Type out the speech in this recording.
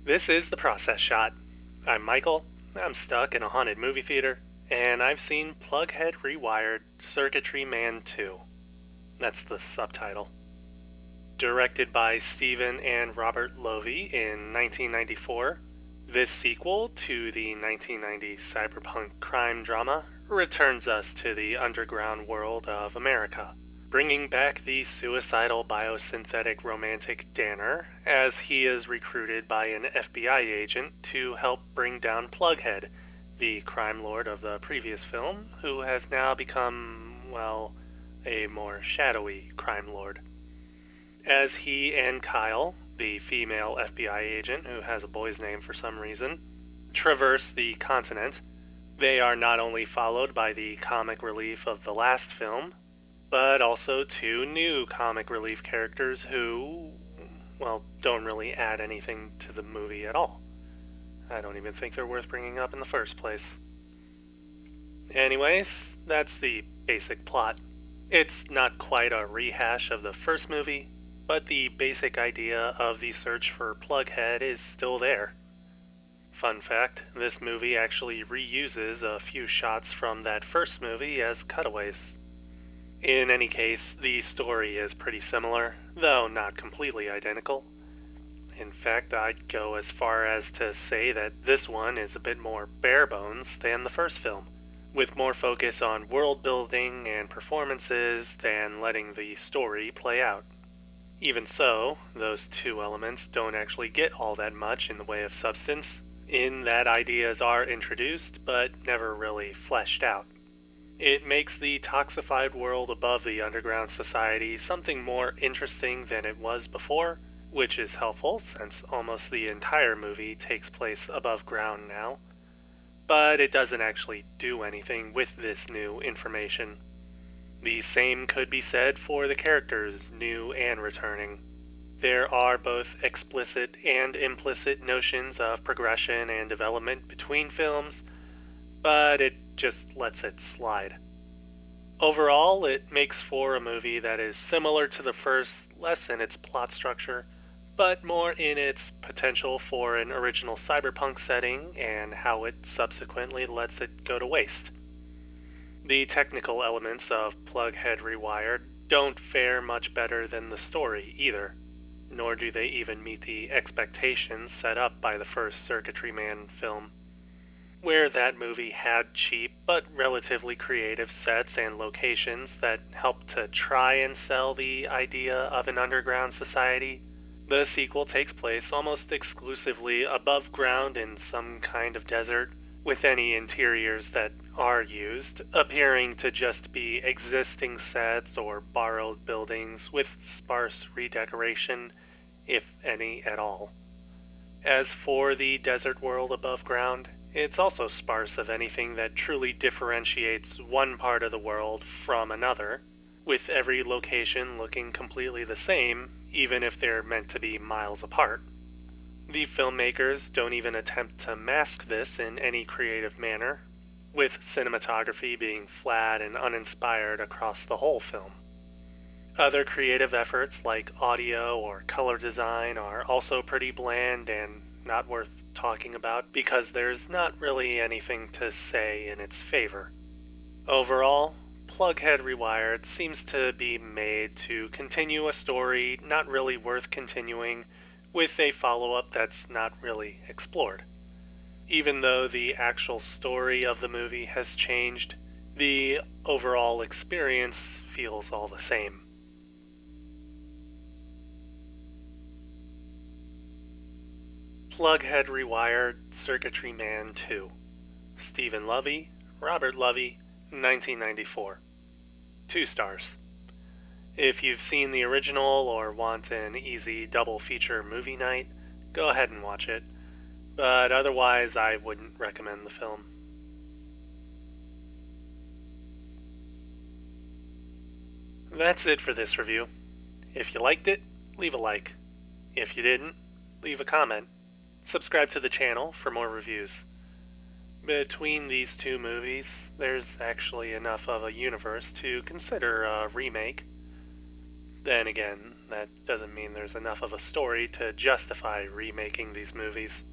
This is The Process Shot. I'm Michael, I'm stuck in a haunted movie theater, and I've seen Plughead Rewired Circuitry Man 2. That's the subtitle. Directed by Stephen and Robert Lovy in 1994, this sequel to the 1990 cyberpunk crime drama returns us to the underground world of America, bringing back the suicidal biosynthetic romantic Danner as he is recruited by an FBI agent to help bring down Plughead, the crime lord of the previous film, who has now become, well, a more shadowy crime lord. As he and Kyle, the female FBI agent who has a boy's name for some reason, traverse the continent, they are not only followed by the comic relief of the last film, but also two new comic relief characters who, well, don't really add anything to the movie at all. I don't even think they're worth bringing up in the first place. Anyways, that's the basic plot. It's not quite a rehash of the first movie, but the basic idea of the search for Plughead is still there. Fun fact, this movie actually reuses a few shots from that first movie as cutaways. In any case, the story is pretty similar, though not completely identical. In fact, I'd go as far as to say that this one is a bit more bare bones than the first film, with more focus on world building and performances than letting the story play out. Even so, those two elements don't actually get all that much in the way of substance, in that ideas are introduced but never really fleshed out. It makes the toxified world above the underground society something more interesting than it was before, which is helpful since almost the entire movie takes place above ground now. But it doesn't actually do anything with this new information. The same could be said for the characters, new and returning. There are both explicit and implicit notions of progression and development between films, but it just lets it slide. Overall, it makes for a movie that is similar to the first, less in its plot structure, but more in its potential for an original cyberpunk setting and how it subsequently lets it go to waste. The technical elements of Plughead Rewired don't fare much better than the story either, nor do they even meet the expectations set up by the first Circuitry Man film, where that movie had cheap but relatively creative sets and locations that helped to try and sell the idea of an underground society. The sequel takes place almost exclusively above ground in some kind of desert, with any interiors that are used appearing to just be existing sets or borrowed buildings with sparse redecoration, if any at all. As for the desert world above ground, it's also sparse of anything that truly differentiates one part of the world from another, with every location looking completely the same, even if they're meant to be miles apart. The filmmakers don't even attempt to mask this in any creative manner, with cinematography being flat and uninspired across the whole film. Other creative efforts like audio or color design are also pretty bland and not worth talking about because there's not really anything to say in its favor. Overall, Plughead Rewired seems to be made to continue a story not really worth continuing, with a follow-up that's not really explored. Even though the actual story of the movie has changed, the overall experience feels all the same. Plughead Rewired Circuitry Man 2. Stephen Lovy, Robert Lovy, 1994. 2 stars. If you've seen the original or want an easy double feature movie night, go ahead and watch it, but otherwise I wouldn't recommend the film. That's it for this review. If you liked it, leave a like. If you didn't, leave a comment. Subscribe to the channel for more reviews. Between these two movies, there's actually enough of a universe to consider a remake. Then again, That doesn't mean there's enough of a story to justify remaking these movies.